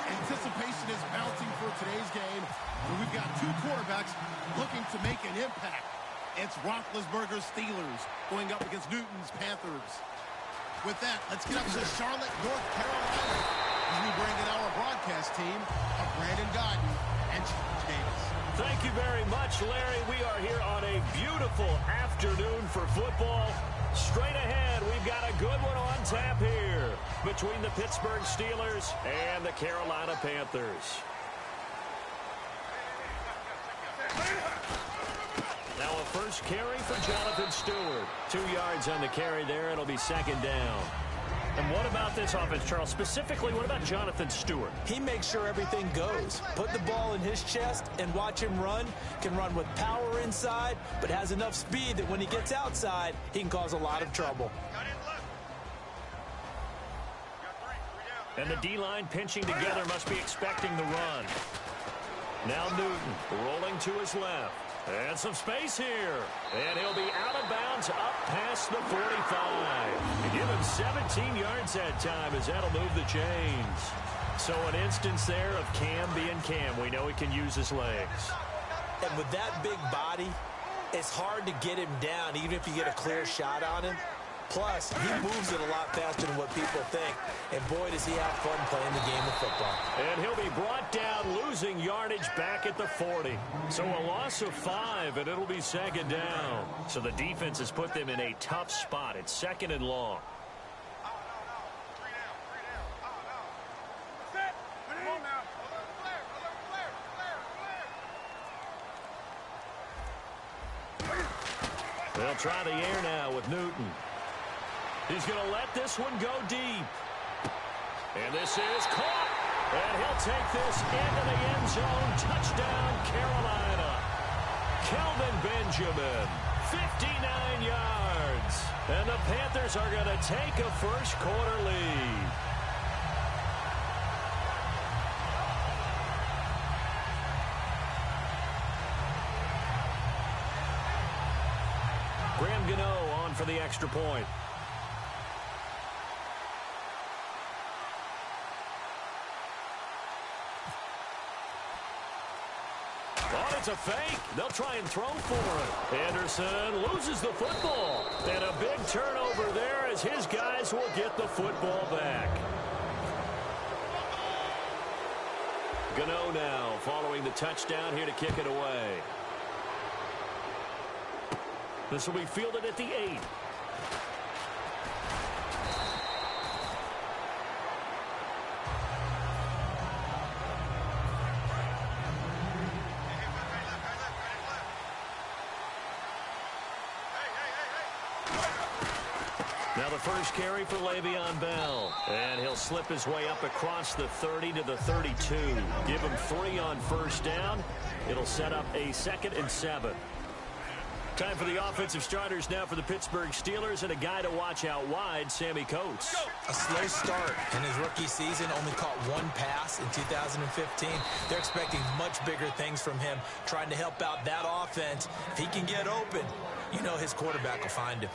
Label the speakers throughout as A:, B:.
A: Anticipation is mounting for today's game, where we've got two quarterbacks looking to make an impact. It's Roethlisberger's Steelers going up against Newton's Panthers. With that, let's get up to Charlotte, North Carolina, as we bring in our broadcast team of Brandon Godden and Davis.
B: Thank you very much, Larry. We are here on a beautiful afternoon for football. Straight ahead, we've got a good one on tap here between the Pittsburgh Steelers and the Carolina Panthers. Now a first carry for Jonathan Stewart. 2 yards on the carry there. It'll be second down. And what about this offense, Charles? Specifically, what about Jonathan Stewart?
C: He makes sure everything goes. Put the ball in his chest and watch him run. Can run with power inside, but has enough speed that when he gets outside, he can cause a lot of trouble.
B: And the D-line pinching together must be expecting the run. Now Newton rolling to his left. And some space here. And he'll be out of bounds up past the 45. And give him 17 yards that time as that'll move the chains. So an instance there of Cam being Cam. We know he can use his legs.
C: And with that big body, it's hard to get him down even if you get a clear shot on him. Plus, he moves it a lot faster than what people think. And boy, does he have fun playing the game of football.
B: And he'll be brought down, losing yardage back at the 40. So a loss of 5, and it'll be second down. So the defense has put them in a tough spot. It's second and long. They'll try the air now with Newton. He's going to let this one go deep. And this is caught. And he'll take this into the end zone. Touchdown, Carolina. Kelvin Benjamin, 59 yards. And the Panthers are going to take a first quarter lead. Graham Gano on for the extra point. Oh, it's a fake. They'll try and throw for it. Anderson loses the football. And a big turnover there as his guys will get the football back. Gano now following the touchdown here to kick it away. This will be fielded at the 8. Now the first carry for Le'Veon Bell. And he'll slip his way up across the 30 to the 32. Give him 3 on first down. It'll set up a 2nd and 7. Time for the offensive starters now for the Pittsburgh Steelers, and a guy to watch out wide, Sammy Coates.
C: A slow start in his rookie season, only caught 1 pass in 2015. They're expecting much bigger things from him, trying to help out that offense. If he can get open, you know his quarterback will find him.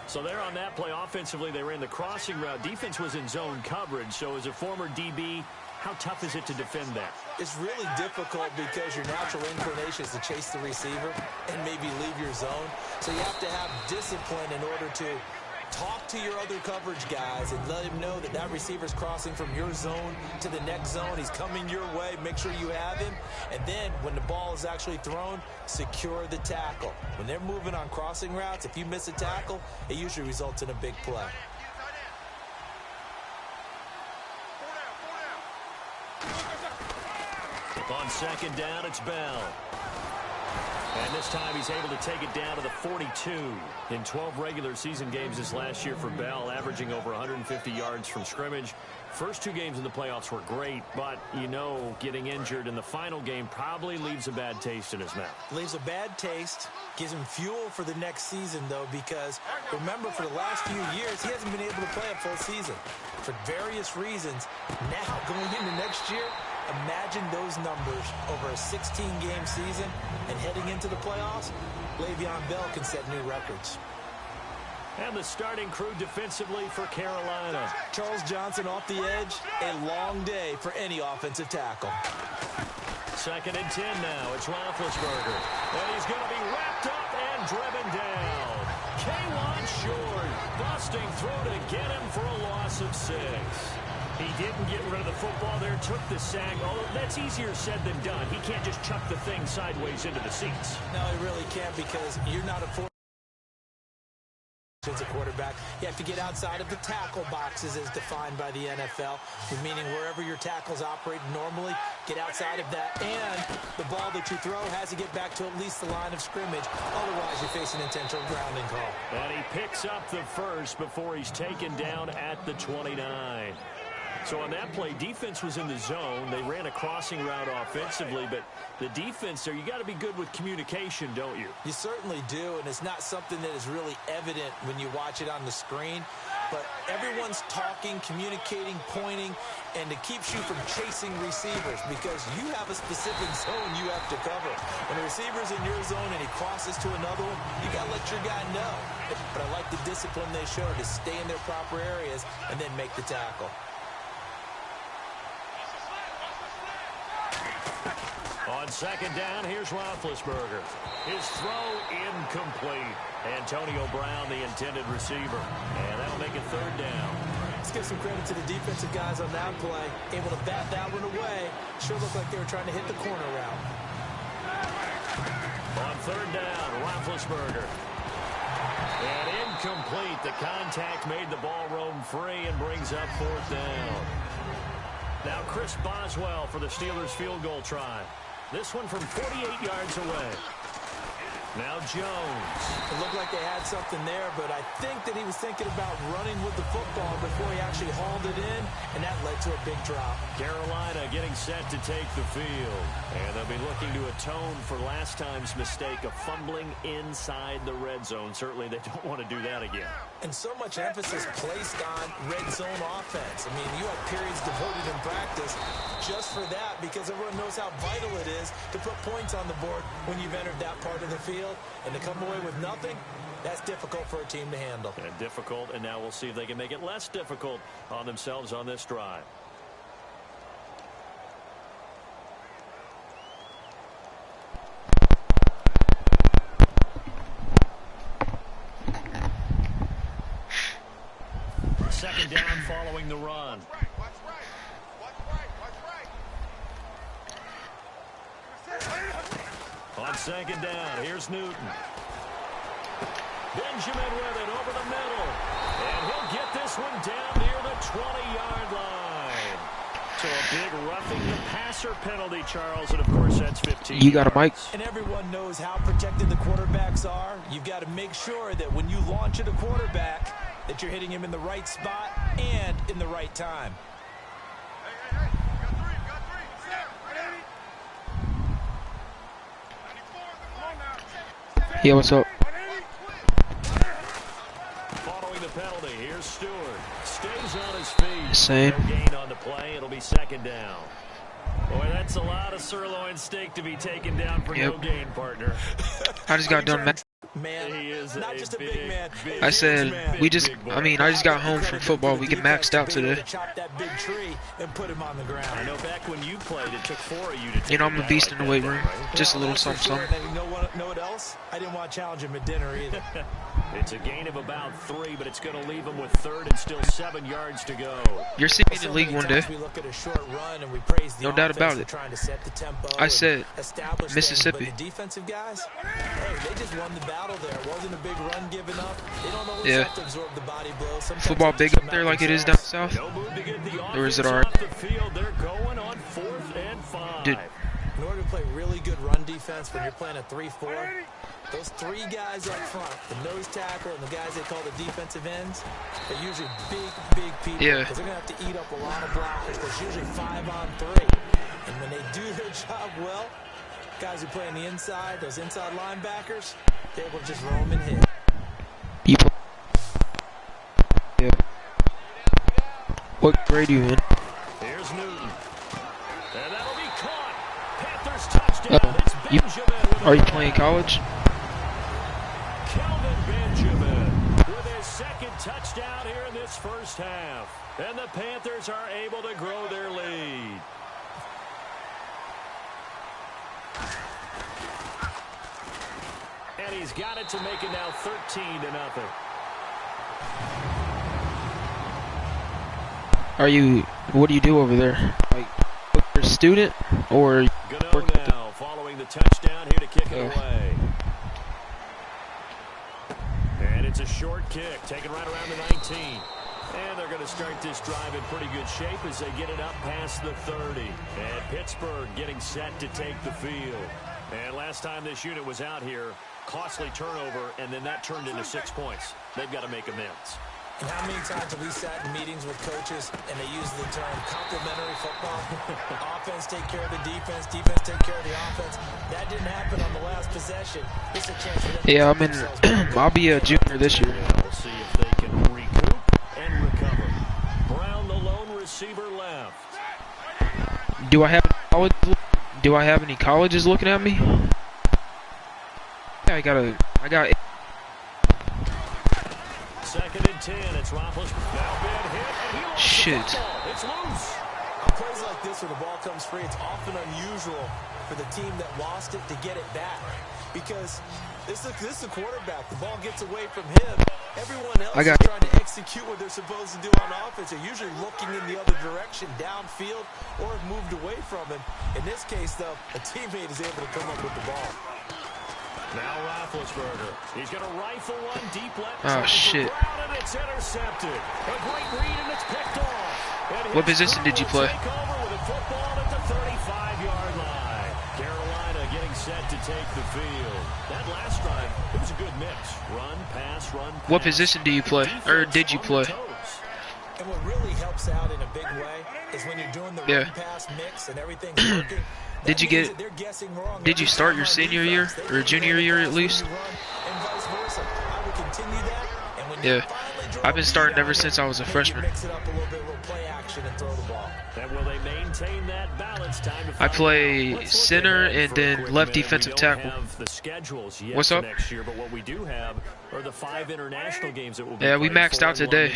B: So there on that play offensively, they ran the crossing route. Defense was in zone coverage, so as a former DB, how tough is it to defend that?
C: It's really difficult because your natural inclination is to chase the receiver and maybe leave your zone. So you have to have discipline in order to talk to your other coverage guys and let him know that that receiver's crossing from your zone to the next zone. He's coming your way. Make sure you have him. And then when the ball is actually thrown, secure the tackle. When they're moving on crossing routes, if you miss a tackle, it usually results in a big play.
B: On second down, it's Bell. And this time he's able to take it down to the 42. In 12 regular season games this last year for Bell, averaging over 150 yards from scrimmage. First 2 games in the playoffs were great, but, you know, getting injured in the final game probably leaves a bad taste in his mouth.
C: Leaves a bad taste, gives him fuel for the next season, though, because, remember, for the last few years, he hasn't been able to play a full season for various reasons. Now, going into next year, imagine those numbers over a 16-game season and heading into the playoffs. Le'Veon Bell can set new records.
B: And the starting crew defensively for Carolina.
C: Charles Johnson off the edge. A long day for any offensive tackle.
B: 2nd and 10 now. It's Roethlisberger. And he's going to be wrapped up and driven down. K1 short. Busting through to get him for a loss of 6. He didn't get rid of the football there, took the sack. Although that's easier said than done. He can't just chuck the thing sideways into the seats.
C: No, he really can't, because you're not a as a quarterback. You have to get outside of the tackle boxes as defined by the NFL, meaning wherever your tackles operate normally, get outside of that, and the ball that you throw has to get back to at least the line of scrimmage. Otherwise, you face an intentional grounding call.
B: And he picks up the first before he's taken down at the 29. So on that play, defense was in the zone. They ran a crossing route offensively, but the defense there, you got to be good with communication, don't you?
C: You certainly do, and it's not something that is really evident when you watch it on the screen. But everyone's talking, communicating, pointing, and it keeps you from chasing receivers, because you have a specific zone you have to cover. When a receiver's in your zone and he crosses to another one, you got to let your guy know. But I like the discipline they show to stay in their proper areas and then make the tackle.
B: On 2nd down, here's Roethlisberger. His throw incomplete. Antonio Brown, the intended receiver. And that'll make it 3rd down.
C: Let's give some credit to the defensive guys on that play. Able to bat that one away. Sure looked like they were trying to hit the corner route.
B: On 3rd down, Roethlisberger. And incomplete. The contact made the ball roam free and brings up 4th down. Now Chris Boswell for the Steelers field goal try. This one from 48 yards away. Now Jones.
C: It looked like they had something there, but I think that he was thinking about running with the football before he actually hauled it in, and that led to a big drop.
B: Carolina getting set to take the field. And they'll be looking to atone for last time's mistake of fumbling inside the red zone. Certainly they don't want to do that again.
C: And so much emphasis placed on red zone offense. I mean, you have periods devoted in practice just for that, because everyone knows how vital it is to put points on the board when you've entered that part of the field. And to come away with nothing, that's difficult for a team to handle.
B: And difficult, and now we'll see if they can make it less difficult on themselves on this drive. Second down following the run. On 2nd down, here's Newton. Benjamin with it over the middle. And he'll get this one down near the 20-yard line. So a big roughing the passer penalty, Charles, and of course that's 15.
D: You got a mic.
C: And everyone knows how protected the quarterbacks are. You've got to make sure that when you launch at a quarterback, that you're hitting him in the right spot and in the right time.
D: Yeah, what's up?
B: Following the penalty, here's Stewart. Stays on his feet.
D: Same.
B: No gain on the play. It'll be 2nd down. Boy, that's a lot of sirloin steak to be taken down for no gain, partner.
D: I just got done.
C: Man,
B: he is
C: not just a big man.
D: I said I just got home from football. We get maxed out today.
C: Chop that big tree and put him on the ground.
B: I know back when you played, it took 4 of you to take
D: You know, I'm a beast in the weight room.
B: Right?
D: Just a little something.
C: You know what else? I didn't want to challenge him at dinner either.
B: It's a gain of about 3, but it's going to leave him with 3rd and still 7 yards to go.
D: You're seeing me in the league one day.
C: We look at a short run and we praise the
D: No doubt about it.
C: trying to set the tempo.
D: I said Mississippi.
C: But the defensive guys, hey, they just won the battle there. It wasn't a big run given up. They don't always have to absorb the body blow. Sometimes
D: football big up there like it is down south?
B: No move to get the
D: Or is it
B: offense
D: alright?
B: off the field. They're going on 4th and 5.
D: Dude.
C: In order to play really good run defense when you're playing a 3-4, those 3 guys up front, the nose tackle and the guys they call the defensive ends, they're usually big people.
D: Yeah.
C: Because they're going to have to eat up a lot of blockers. There's usually 5 on 3. And when they do their job well, guys who play on the inside, those inside linebackers, they're able to just roam and hit.
D: Yeah. What grade are you in?
B: Here's Newton. And that'll be caught. Panthers touchdown. It's Benjamin.
D: Are you playing college?
B: Kelvin Benjamin with his touchdown here in this first half. And the Panthers are able to grow their lead. And he's got it to make it now 13-0.
D: What do you do over there? Like, you're a student or?
B: Gano now following the touchdown here to kick it away. And it's a short kick taken right around the 19. And they're going to start this drive in pretty good shape as they get it up past the 30. And Pittsburgh getting set to take the field. And last time this unit was out here, costly turnover, and then that turned into 6 points. They've got to make amends.
C: And how many times have we sat in meetings with coaches and they use the term complementary football? Offense take care of the defense, defense take care of the offense. That didn't happen on the last possession. This is a chance for them.
D: Yeah, I'll be a junior this year.
B: We'll see if they can recoup and recover. Brown, the lone receiver, left.
D: Do I have any colleges looking at me? Yeah, I got.
B: Second and 10. It's Roethlisberger. Now been hit, and he lost
D: Shit.
B: the football. It's loose.
C: On plays like this where the ball comes free, it's often unusual for the team that lost it to get it back. Because this is a quarterback. The ball gets away from him. Everyone else is trying to execute what they're supposed to do on offense. They're usually looking in the other direction, downfield, or have moved away from him. In this case, though, a teammate is able to come up with the ball.
B: Now Roethlisberger. He's going to rifle one deep left.
D: Oh, shit.
B: Brown, and it's intercepted. A great read, and it's picked off. And
D: What position did you play?
B: Take over with a football at the 35-yard line. Carolina getting set to take the field. That last drive, it was a good mix. Run, pass, run, pass.
D: What position do you play, or did you play?
C: And what really helps out in a big way is when you're doing the run pass mix and everything's working.
D: Did you start your senior year or junior year at least? Yeah, I've been starting ever since I was a freshman. I play center and then left defensive tackle. What's up? Yeah, we maxed out today.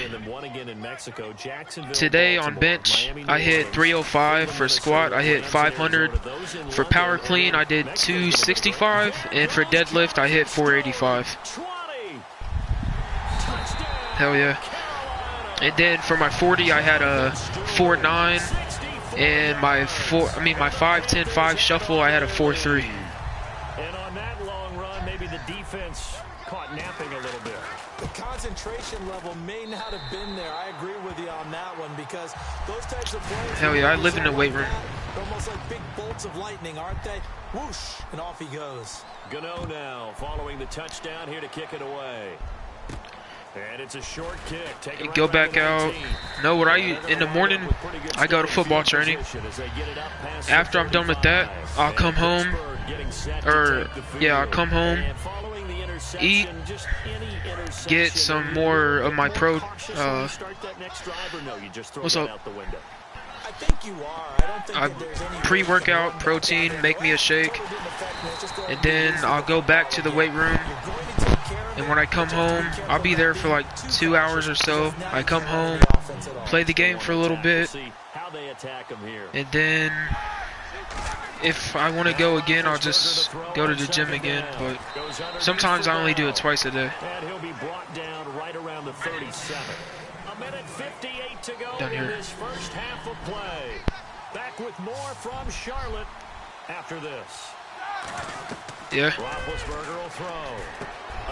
D: Today on bench, I hit 305 for squat. I hit 500 for power clean. I did 265, and for deadlift, I hit 485. Hell yeah! And then for my 40, I had a 4.9, and my 5.10 5 shuffle, I had a 4.3.
B: And on that long run, maybe the defense caught napping a little bit.
C: The concentration level may not have been there. I agree with you on that one because those types of plays.
D: Hell yeah, I live in the weight room.
C: Almost like big bolts of lightning, aren't they? Whoosh, and off he goes.
B: Gano now following the touchdown here to kick it away. And it's a short kick.
D: Go back out. No, what in the morning, I go to football training. After I'm done with that, I'll come home. I'll come home, eat, get some more of my what's up? Pre-workout protein, make me a shake, and then I'll go back to the weight room. And when I come home, I'll be there for like 2 hours or so. I come home, play the game for a little bit, and then if I want to go again, I'll just go to the gym again. But sometimes I only do it twice a day.
B: And he'll be brought down right around the 37. A minute 58 to go in this first half of play. Back with more from Charlotte after this.
D: Yeah.
B: Roethlisberger will throw.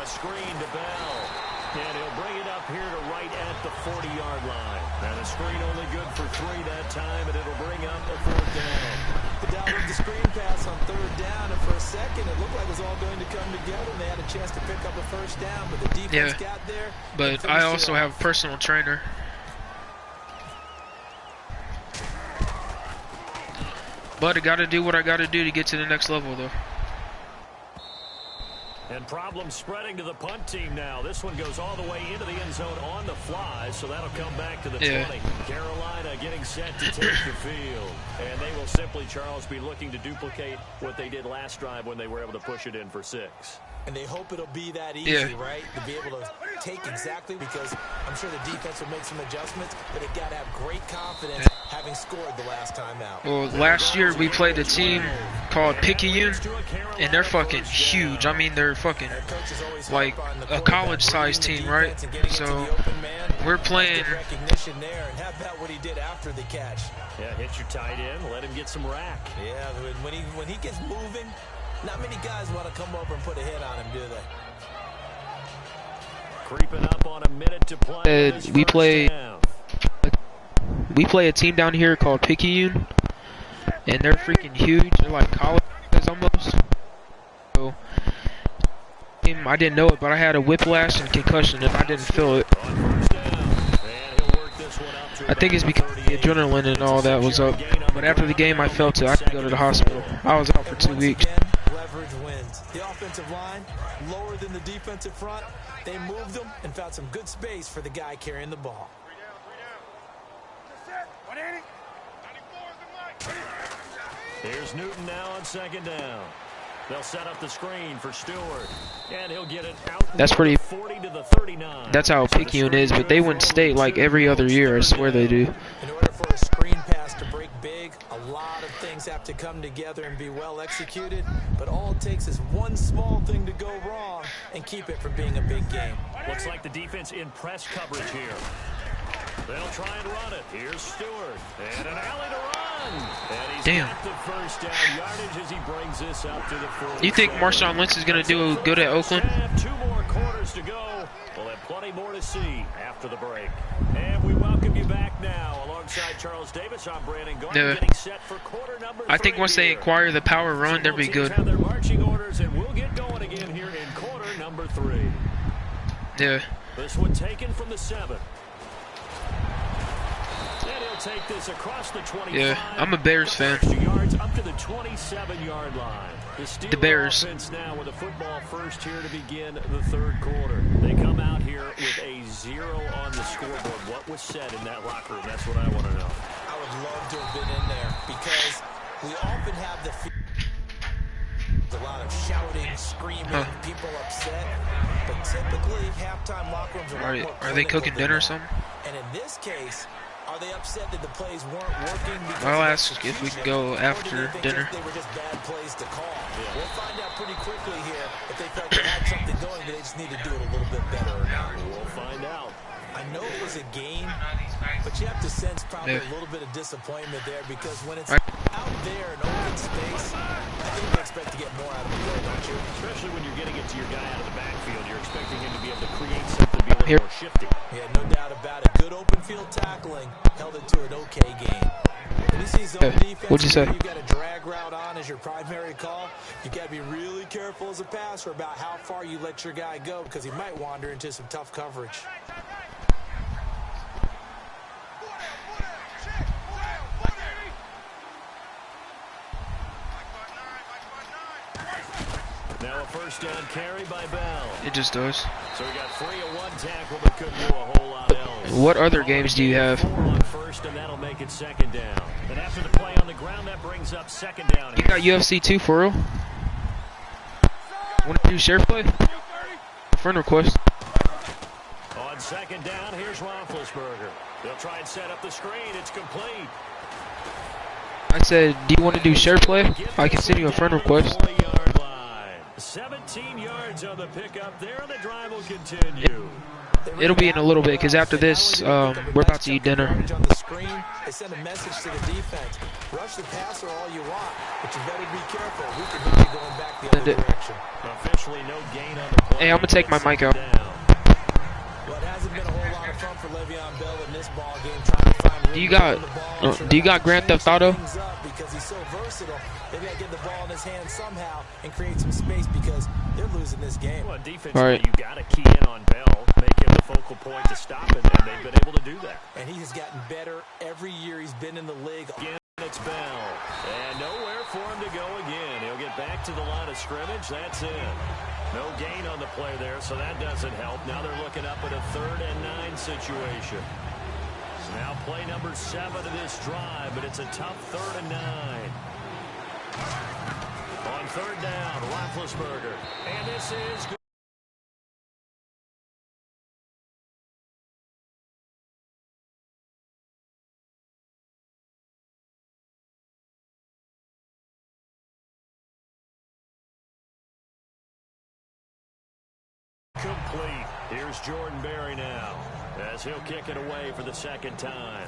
B: A screen to Bell. And he'll bring it up here to right at the 40-yard line. And a screen only good for 3 that time, and it'll bring up a 4th down.
C: The down with the screen pass on 3rd down, and for a second it looked like it was all going to come together, and they had a chance to pick up a 1st down, but the defense got there.
D: But I also have a personal trainer. But I got to do what I got to do to get to the next level, though.
B: And problems spreading to the punt team now. This one goes all the way into the end zone on the fly, so that'll come back to the 20. Carolina getting set to take the field. And they will simply, Charles, be looking to duplicate what they did last drive when they were able to push it in for 6.
C: And they hope it'll be that easy, right? To be able to take exactly, because I'm sure the defense will make some adjustments, but they've got to have great confidence having scored the last time out.
D: Well, last year we played a team called Picayune, and they're fucking huge. I mean, they're fucking like a college-sized team, right? So we're playing.
C: Recognition there, and how about what he did after the catch?
B: Yeah, hit your tight end, let him get some rack.
C: Yeah, when he gets moving, not many guys want to come over and put a hit on him, do they?
B: Creeping up on a minute to play.
D: We play a team down here called Picayune, and they're freaking huge. They're like college guys almost. So I didn't know it, but I had a whiplash and concussion, and I didn't feel it. I think it's because the adrenaline and all that was up. But after the game, I felt it. I had to go to the hospital. I was out for 2 weeks.
C: Leverage wins. The offensive line, lower than the defensive front. They moved them and found some good space for the guy carrying the ball.
B: Here's Newton now on 2nd down. They'll set up the screen for Stewart, and he'll get it out.
D: That's pretty.
B: 40 to the 39.
D: That's how Picayune is, but they win state like every other year. I swear they do.
C: In order for a screen pass to break big, a lot of things have to come together and be well executed. But all it takes is one small thing to go wrong and keep it from being a big game.
B: Looks like the defense in press coverage here. They'll try and run it. Here's Stewart. And an alley to run. And he's got the first down yardage as he brings this up to the 40.
D: You think Marshawn Lynch is going to do good at Oakland?
B: Have 2 more quarters to go. We'll have plenty more to see after the break. And we welcome you back now. Alongside Charles Davis, I'm Brandon Garden, getting set for quarter number 3.
D: I think once they acquire the power run, they'll be good.
B: Have their marching orders, and we'll get going again here in quarter number 3.
D: Yeah.
B: This one taken from the 7. And he'll take this across the 25.
D: Yeah, I'm a Bears fan.
B: Yards up to the 27-yard line.
D: The Bears.
B: Offense now with a football first here to begin the 3rd quarter. They come out here with a 0 on the scoreboard. What was said in that locker room? That's what I want to know.
C: I would love to have been in there because we often have a lot of shouting, screaming, people upset. But typically, halftime locker rooms
D: are they cooking dinner or something?
C: And in this case, are they upset that the plays weren't working?
D: I'll ask if we can go after dinner.
C: They were just bad plays to call. Yeah. We'll find out pretty quickly here if they felt they had something going, but they just need to do it a little bit better or not.
B: We'll find out.
C: I know it was a game, but you have to sense probably a little bit of disappointment there because when it's out there in open space, I think you expect to get more out of the play, don't you?
B: Especially when you're getting it to your guy out of the backfield. You're expecting him to be able to create something, be a little more shifty.
C: Yeah, no doubt about it. Good open field tackling held it to an okay game. When you see zone defense,
D: what'd you say?
C: You've got a drag route on as your primary call. You got to be really careful as a passer about how far you let your guy go because he might wander into some tough coverage.
B: Now a first down carry by Bell.
D: It just does.
B: So we got 3 of 1 tackle, but couldn't do a whole lot else.
D: What other games do you have?
B: 4 on first, and that'll make it 2nd down. And after the play on the ground, that brings up 2nd down.
D: You got UFC 2 for real? Want to do share play? Friend request.
B: On 2nd down, here's Roethlisberger. They'll try and set up the screen. It's complete.
D: I said, do you want to do share play? I can send you a friend request.
B: 40-yard line. 17 yards on the pickup there, and the drive will continue.
D: It'll be in a little bit, because after this, we're about to eat dinner.
C: On the screen, they send a message to the defense. Rush the passer all you want, but you better be careful. We could be going back the other direction.
B: Officially no gain on the play.
D: Hey, I'm going to take my mic out.
C: Well, it hasn't been a whole lot of fun for Le'Veon Bell in this ball game, trying to find
D: do you got Grand Theft Auto?
C: Because he's so versatile, they got to get the ball in his hands somehow and create some space because they're losing this game.
B: Well, defensively, you got to key in on Bell, make him the focal point to stop it, and they've been able to do that.
C: And he has gotten better every year he's been in the league.
B: Again, it's Bell, and nowhere for him to go again. He'll get back to the line of scrimmage. That's it. No gain on the play there, so that doesn't help. Now they're looking up at a 3rd and 9 situation. So now play number 7 of this drive, but it's a tough 3rd and 9. On 3rd down, Roethlisberger. And this is good. Complete. Here's Jordan Berry now as he'll kick it away for the 2nd time.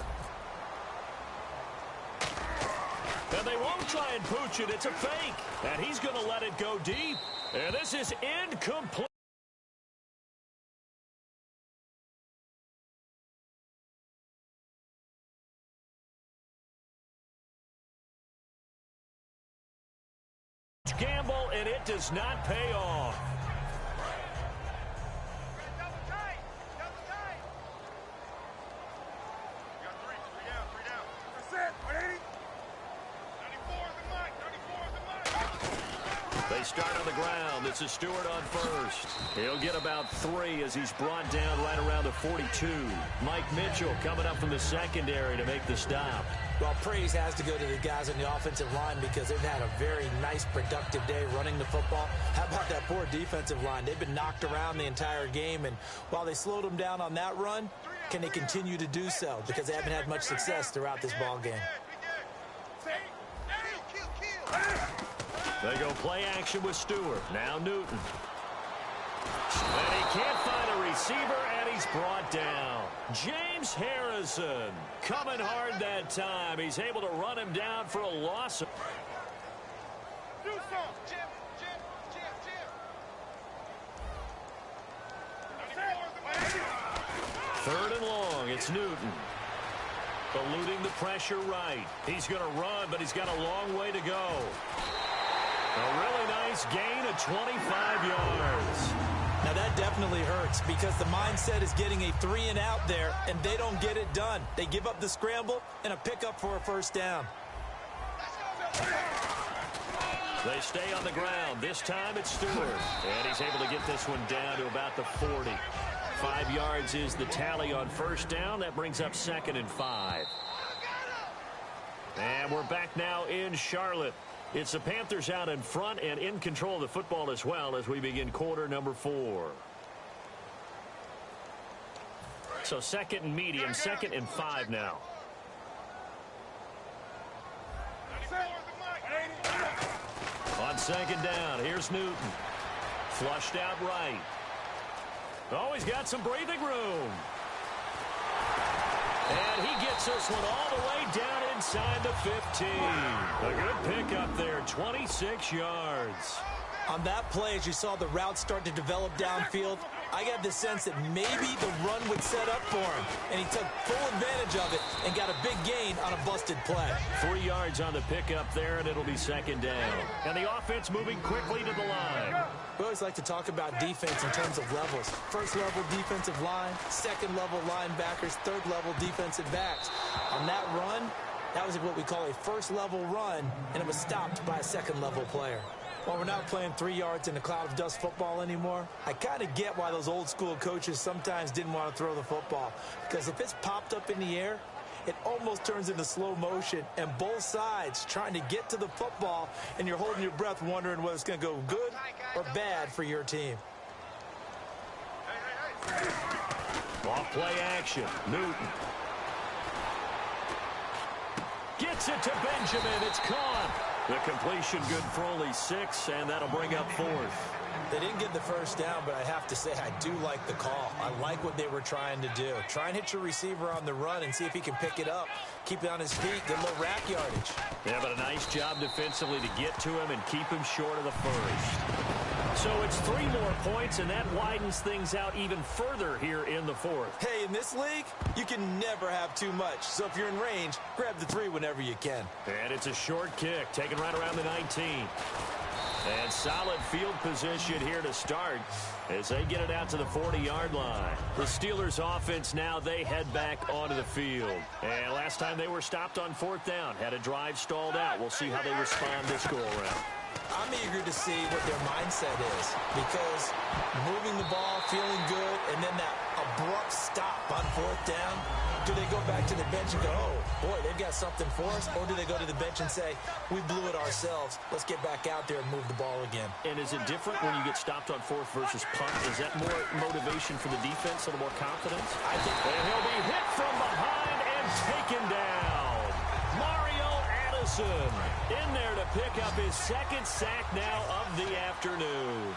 B: And they won't try and pooch it. It's a fake. And he's going to let it go deep. And this is incomplete. Gamble, and it does not pay off. They start on the ground. This is Stewart on first. He'll get about 3 as he's brought down right around the 42. Mike Mitchell coming up from the secondary to make the stop.
C: Well, praise has to go to the guys on the offensive line because they've had a very nice, productive day running the football. How about that poor defensive line? They've been knocked around the entire game, and while they slowed them down on that run, can they continue to do so? Because they haven't had much success throughout this ball game.
B: They go play action with Stewart. Now Newton. And he can't find a receiver, and he's brought down. James Harrison coming hard that time. He's able to run him down for a loss.
E: Do something, Jim.
B: 3rd and long. It's Newton. Eluding the pressure right. He's going to run, but he's got a long way to go. A really nice gain of 25 yards.
C: Now that definitely hurts because the mindset is getting a 3 and out there, and they don't get it done. They give up the scramble and a pickup for a 1st down.
B: They stay on the ground. This time it's Stewart. And he's able to get this one down to about the 40. 5 yards is the tally on 1st down. That brings up 2nd and 5. And we're back now in Charlotte. It's the Panthers out in front and in control of the football as well as we begin quarter number 4. So 2nd and medium, 2nd and 5 now. On 2nd down, here's Newton. Flushed out right. Oh, he's got some breathing room. And he gets this one all the way down inside the 15. A good pickup there, 26 yards.
C: On that play, as you saw the route start to develop downfield, I got the sense that maybe the run would set up for him. And he took full advantage of it and got a big gain on a busted play.
B: 3 yards on the pickup there, and it'll be 2nd down. And the offense moving quickly to the line.
C: We always like to talk about defense in terms of levels. 1st level defensive line, 2nd level linebackers, 3rd level defensive backs. On that run, that was what we call a 1st level run, and it was stopped by a 2nd level player. While we're not playing 3 yards in a cloud of dust football anymore, I kind of get why those old school coaches sometimes didn't want to throw the football. Because if it's popped up in the air, it almost turns into slow motion, and both sides trying to get to the football, and you're holding your breath wondering whether it's going to go good or bad for your team.
B: Off play action, Newton. Gets it to Benjamin. It's caught. The completion good for only 6, and that'll bring up 4th.
C: They didn't get the 1st down, but I have to say I do like the call. I like what they were trying to do. Try and hit your receiver on the run and see if he can pick it up. Keep it on his feet, get a little rack yardage.
B: Yeah, but a nice job defensively to get to him and keep him short of the 1st. So it's 3 more points, and that widens things out even further here in the 4th.
C: Hey, in this league, you can never have too much. So if you're in range, grab the 3 whenever you can.
B: And it's a short kick, taken right around the 19. And solid field position here to start as they get it out to the 40-yard line. The Steelers offense now, they head back onto the field. And last time they were stopped on 4th down, had a drive stalled out. We'll see how they respond this go-around.
C: I'm eager to see what their mindset is, because moving the ball, feeling good, and then that abrupt stop on 4th down, do they go back to the bench and go, oh, boy, they've got something for us, or do they go to the bench and say, we blew it ourselves, let's get back out there and move the ball again?
B: And is it different when you get stopped on 4th versus punt? Is that more motivation for the defense, a little more confidence?
C: I think.
B: And he'll be hit from behind and taken down. In there to pick up his 2nd sack now of the afternoon.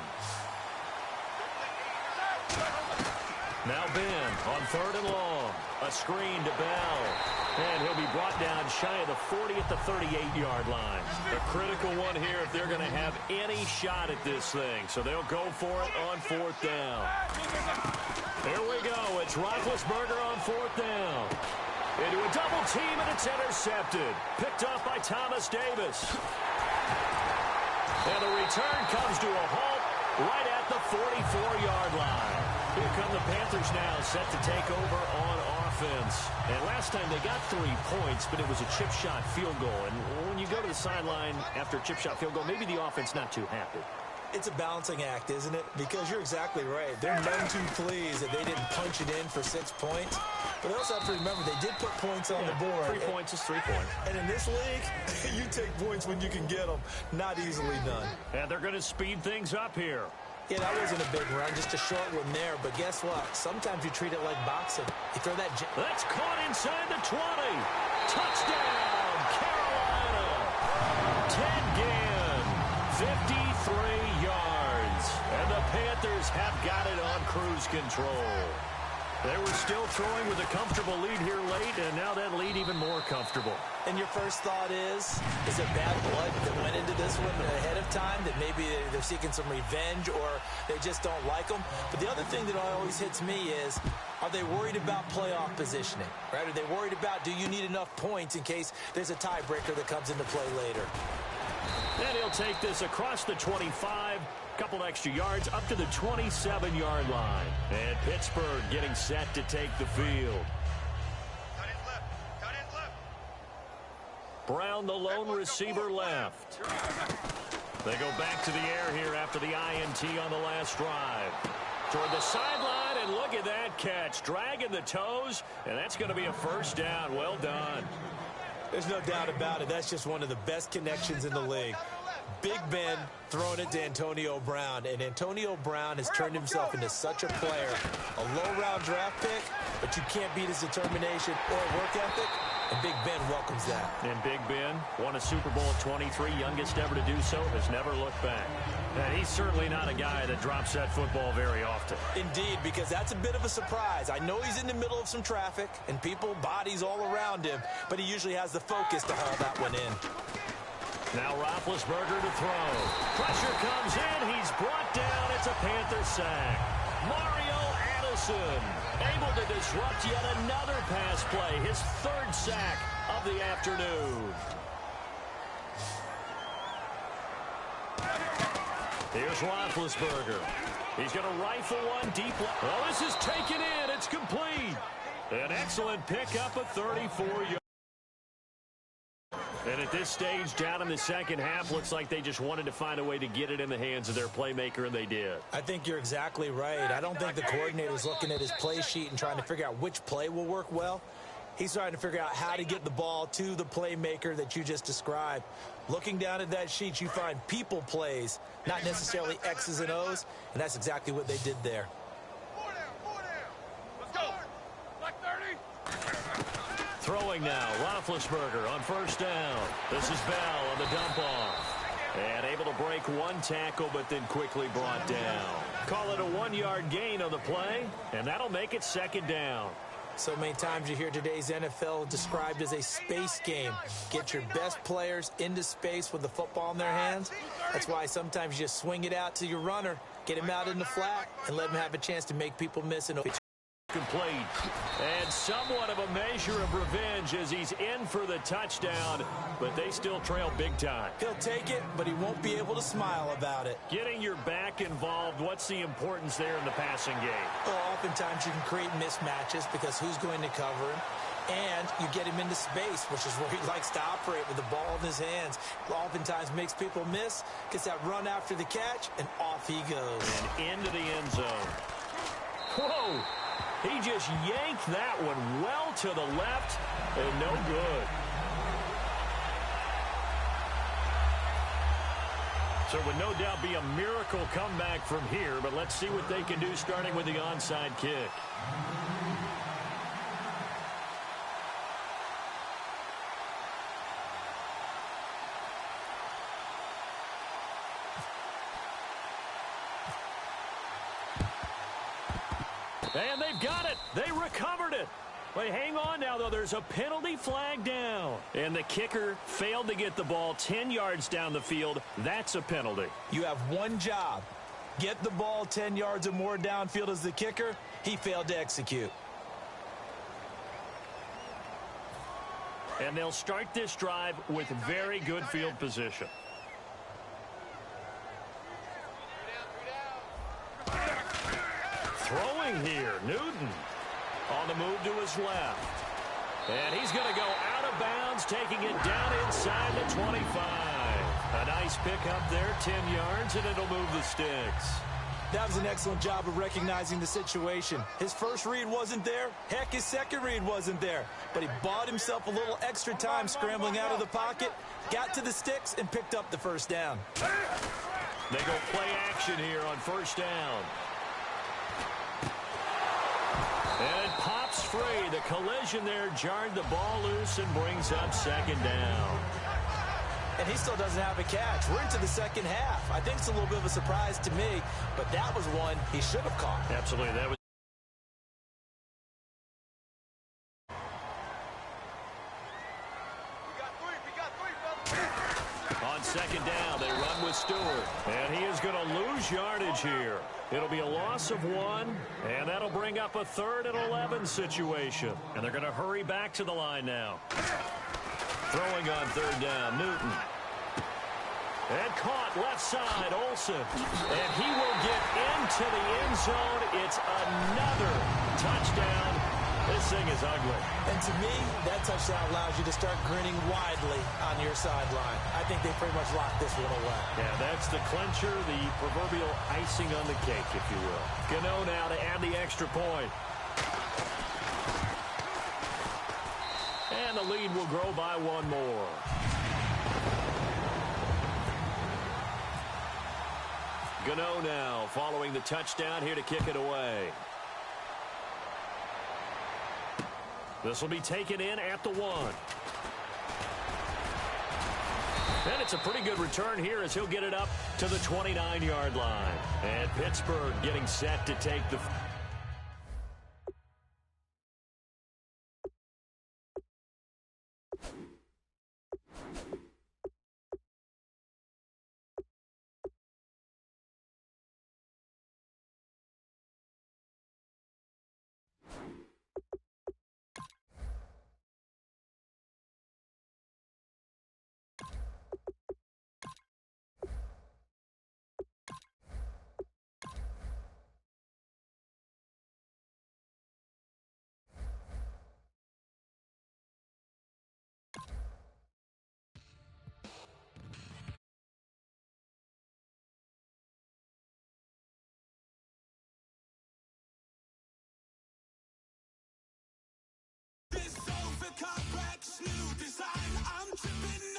B: Now Ben on 3rd and long. A screen to Bell. And he'll be brought down shy of the 40 at the 38-yard line. A critical one here if they're going to have any shot at this thing. So they'll go for it on 4th down. Here we go. It's Roethlisberger on 4th down. Into a double team, and it's intercepted. Picked up by Thomas Davis. And the return comes to a halt right at the 44-yard line. Here come the Panthers now, set to take over on offense. And last time they got 3 points, but it was a chip shot field goal. And when you go to the sideline after a chip shot field goal, maybe the offense not too happy.
C: It's a balancing act, isn't it? Because you're exactly right. They're none too pleased that they didn't punch it in for 6 points. But they also have to remember they did put points on the board.
B: 3 points is 3 points.
C: And in this league, you take points when you can get them. Not easily done.
B: And they're going to speed things up here.
C: Yeah, that wasn't a big run, just a short one there. But guess what? Sometimes you treat it like boxing. You throw that...
B: That's caught inside the 20. Touchdown, Carolina. Ted Ginn, 53 yards. And the Panthers have got it on cruise control. They were still throwing with a comfortable lead here late, and now that lead even more comfortable.
C: And your first thought is it bad blood that went into this one ahead of time, that maybe they're seeking some revenge or they just don't like them? But the other thing that always hits me is, are they worried about playoff positioning? Right? Are they worried about, do you need enough points in case there's a tiebreaker that comes into play later?
B: And he'll take this across the 25. Couple extra yards up to the 27-yard line. And Pittsburgh getting set to take the field. Brown, the lone receiver, left. They go back to the air here after the INT on the last drive. Toward the sideline, and look at that catch. Dragging the toes, and that's going to be a 1st down. Well done.
C: There's no doubt about it. That's just one of the best connections in the league. Big Ben throwing it to Antonio Brown, and Antonio Brown has turned himself into such a player. A low-round draft pick, but you can't beat his determination or work ethic, and Big Ben welcomes that.
B: And Big Ben won a Super Bowl at 23, youngest ever to do so, has never looked back. And he's certainly not a guy that drops that football very often.
C: Indeed, because that's a bit of a surprise. I know he's in the middle of some traffic, and people, bodies all around him, but he usually has the focus to haul that one in.
B: Now Roethlisberger to throw. Pressure comes in. He's brought down. It's a Panther sack. Mario Addison able to disrupt yet another pass play. His 3rd sack of the afternoon. Here's Roethlisberger. He's going to rifle one deep left. Oh, this is taken in. It's complete. An excellent pickup of 34 yards. And at this stage, down in the second half, looks like they just wanted to find a way to get it in the hands of their playmaker, and they did.
C: I think you're exactly right. I don't think the coordinator's looking at his play sheet and trying to figure out which play will work well. He's trying to figure out how to get the ball to the playmaker that you just described. Looking down at that sheet, you find people plays, not necessarily X's and O's, and that's exactly what they did there.
E: Let's go. Black 30.
B: Throwing now, Roethlisberger on 1st down. This is Bell on the dump off. And able to break one tackle, but then quickly brought down. Call it a 1-yard gain on the play, and that'll make it 2nd down.
C: So many times you hear today's NFL described as a space game. Get your best players into space with the football in their hands. That's why sometimes you just swing it out to your runner, get him out in the flat, and let him have a chance to make people miss.
B: complete. And somewhat of a measure of revenge as he's in for the touchdown, but they still trail big time.
C: He'll take it, but he won't be able to smile about it.
B: Getting your back involved, what's the importance there in the passing game?
C: Well, oftentimes you can create mismatches because who's going to cover him? And you get him into space, which is where he likes to operate with the ball in his hands. Oftentimes makes people miss, gets that run after the catch, and off he goes.
B: And into the end zone. Whoa! He just yanked that one well to the left, and no good. So it would no doubt be a miracle comeback from here, but let's see what they can do starting with the onside kick. And they've got it. They recovered it. But hang on now, though. There's a penalty flag down. And the kicker failed to get the ball 10 yards down the field. That's a penalty.
C: You have one job. Get the ball 10 yards or more downfield as the kicker. He failed to execute.
B: And they'll start this drive with very good field position. Throwing here, Newton on the move to his left. And he's going to go out of bounds, taking it down inside the 25. A nice pickup there, 10 yards, and it'll move the sticks.
C: That was an excellent job of recognizing the situation. His first read wasn't there. Heck, his second read wasn't there. But he bought himself a little extra time scrambling out of the pocket, got to the sticks, and picked up the first down.
B: They go play action here on first down. And it pops free. The collision there jarred the ball loose and brings up second down.
C: And he still doesn't have a catch. We're into the second half. I think it's a little bit of a surprise to me, but that was one he should have caught.
B: Absolutely. That was. On second down, they run with Stewart. And he is going to lose yardage here. It'll be a loss of 1, and that'll bring up a 3rd and 11 situation. And they're going to hurry back to the line now. Throwing on third down, Newton. And caught left side, Olsen. And he will get into the end zone. It's another touchdown. This thing is ugly.
C: And to me, that touchdown allows you to start grinning widely on your sideline. I think they pretty much locked this one away.
B: Yeah, that's the clincher, the proverbial icing on the cake, if you will. Gano now to add the extra point. And the lead will grow by 1 more. Gano now following the touchdown here to kick it away. This will be taken in at the 1. And it's a pretty good return here as he'll get it up to the 29-yard line. And Pittsburgh getting set to take the...
F: This over complex new design, I'm tripping